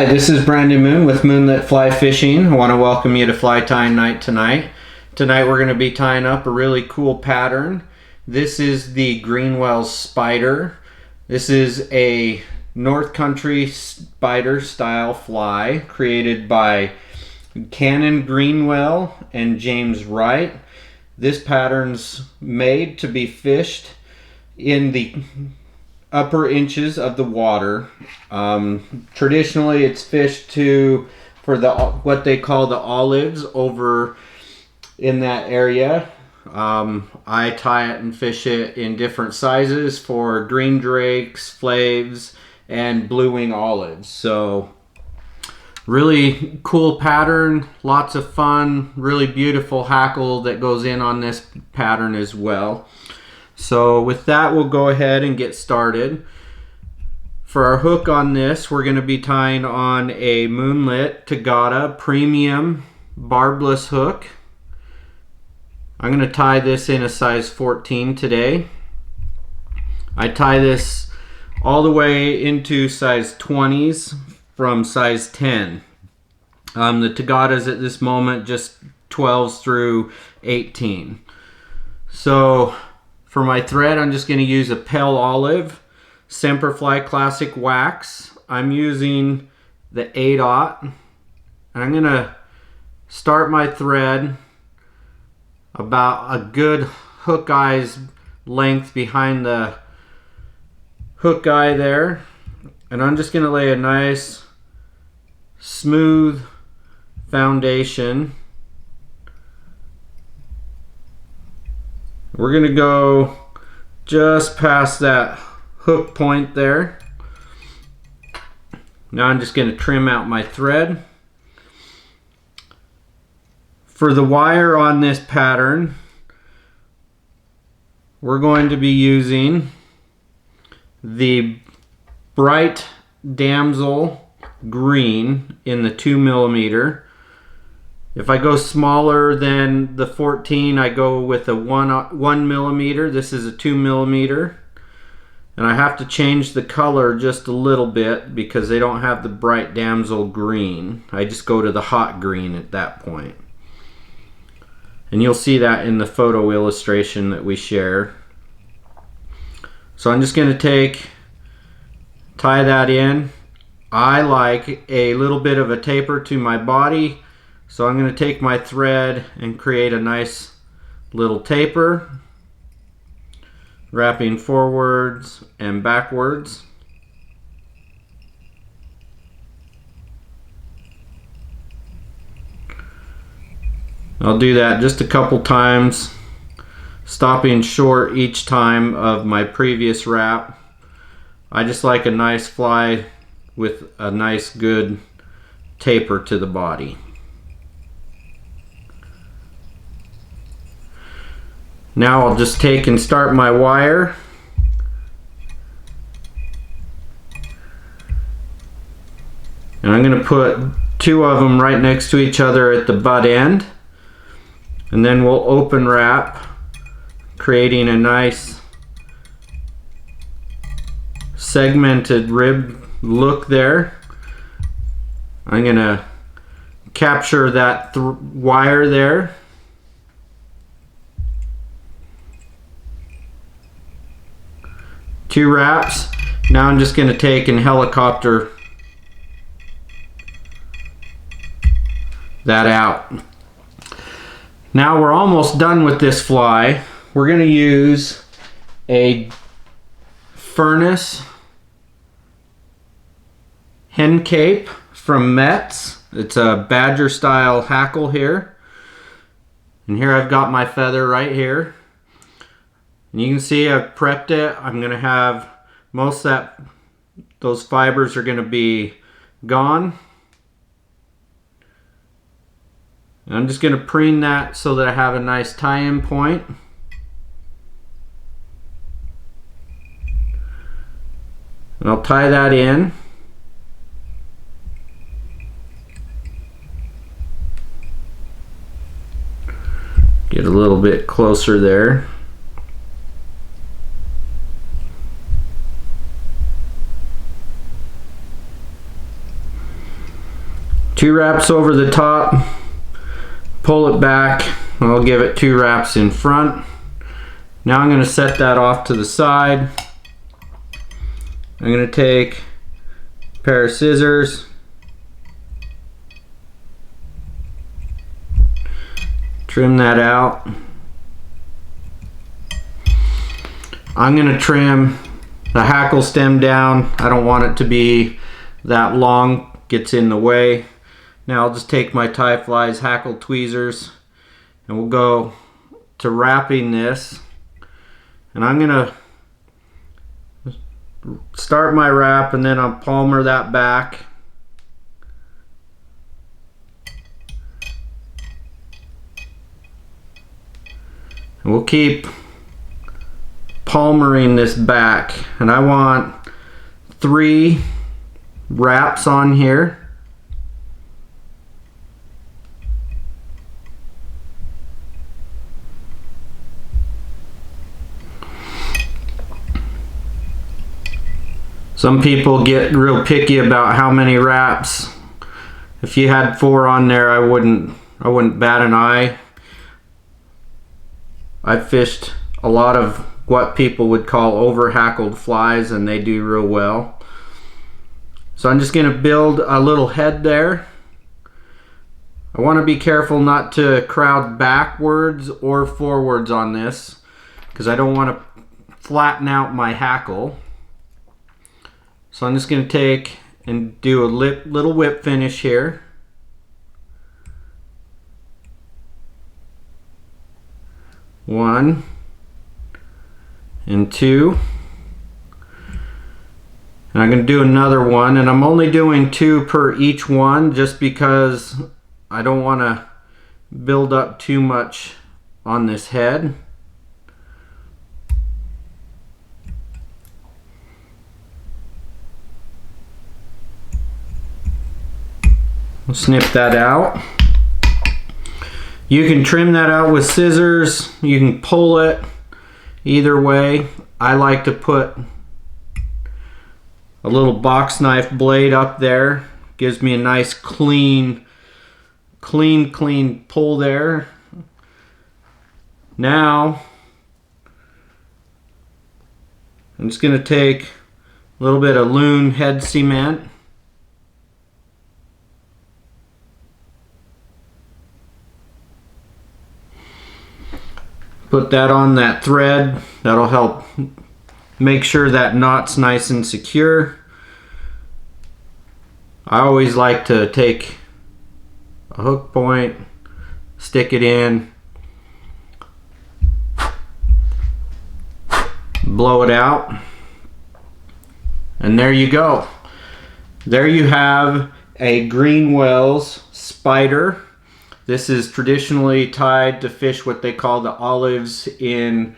Hi, this is Brandon Moon with Moonlit Fly Fishing. I want to welcome you to Fly Tying Night tonight. Tonight we're going to be tying up a really cool pattern. This is the Greenwell Spider. This is a North Country spider style fly created by Canon, Greenwell, and James Wright. This pattern's made to be fished in the upper inches of the water. Traditionally it's fished for what they call the olives over in that area. I tie it and fish it in different sizes for green drakes, flaves, and blue wing olives. So really cool pattern, lots of fun, really beautiful hackle that goes in on this pattern as well. So with that, we'll go ahead and get started. For our hook on this, we're going to be tying on a Moonlit Tagata premium barbless hook. I'm going to tie this in a size 14 today. I tie this all the way into size 20s from size 10. The Tagatas at this moment just 12s through 18. So for my thread, I'm just going to use a pale olive SemperFly classic wax. I'm using the 8/0, and I'm going to start my thread about a good hook eye's length behind the hook eye there, and I'm just going to lay a nice smooth foundation. We're going to go just past that hook point there. Now I'm just going to trim out my thread. For the wire on this pattern, we're going to be using the bright damsel green in the 2mm. If I go smaller than the 14, I go with a 1mm. This is a 2mm. And I have to change the color just a little bit because they don't have the bright damsel green. I just go to the hot green at that point. And you'll see that in the photo illustration that we share. So I'm just going to tie that in. I like a little bit of a taper to my body. So I'm going to take my thread and create a nice little taper, wrapping forwards and backwards. I'll do that just a couple times, stopping short each time of my previous wrap. I just like a nice fly with a nice good taper to the body. Now I'll just take and start my wire. And I'm going to put two of them right next to each other at the butt end. And then we'll open wrap, creating a nice segmented rib look there. I'm going to capture that wire there. Two wraps. Now I'm just going to take and helicopter that out. Now we're almost done with this fly. We're going to use a furnace hen cape from Metz. It's a badger style hackle here. And here I've got my feather right here. And you can see I've prepped it. I'm going to have most of those fibers are going to be gone. And I'm just going to preen that so that I have a nice tie-in point. And I'll tie that in. Get a little bit closer there. 2 wraps over the top, pull it back, I'll give it 2 wraps in front. Now I'm going to set that off to the side. I'm going to take a pair of scissors, trim that out. I'm going to trim the hackle stem down. I don't want it to be that long, gets in the way. Now I'll just take my tie flies, hackle tweezers, and we'll go to wrapping this. And I'm gonna start my wrap and then I'll palmer that back. And we'll keep palmering this back. And I want 3 wraps on here. Some people get real picky about how many wraps. If you had 4 on there, I wouldn't bat an eye. I've fished a lot of what people would call over hackled flies and they do real well. So I'm just going to build a little head there. I want to be careful not to crowd backwards or forwards on this because I don't want to flatten out my hackle. So I'm just going to take and do a little whip finish here. One and 2. And I'm going to do another one, and I'm only doing 2 per each one just because I don't want to build up too much on this head. We'll snip that out. You can trim that out with scissors, you can pull it either way. I like to put a little box knife blade up there. Gives me a nice clean pull there. Now I'm just going to take a little bit of Loon head cement. Put that on that thread. That'll help make sure that knot's nice and secure. I always like to take a hook point, stick it in, blow it out, and there you go. There you have a Greenwells Spider. This is traditionally tied to fish what they call the olives in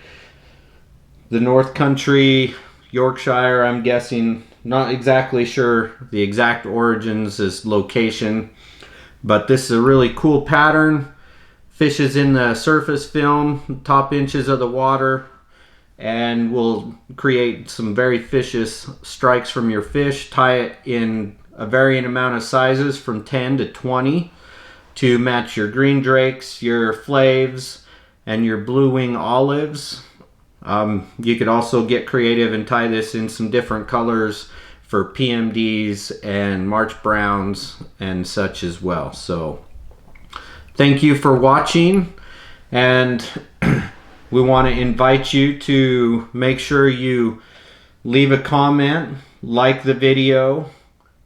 the North Country, Yorkshire, I'm guessing. Not exactly sure the exact origins, this location, but this is a really cool pattern. Fishes in the surface film, top inches of the water, and will create some very vicious strikes from your fish. Tie it in a varying amount of sizes from 10 to 20. To match your green drakes, your flaves, and your blue wing olives. You could also get creative and tie this in some different colors for PMDs and March Browns and such as well. So thank you for watching, and we want to invite you to make sure you leave a comment, like the video.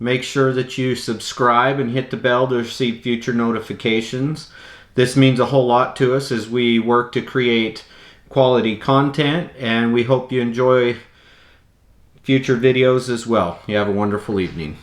Make sure that you subscribe and hit the bell to receive future notifications. This means a whole lot to us as we work to create quality content, and we hope you enjoy future videos as well. You have a wonderful evening.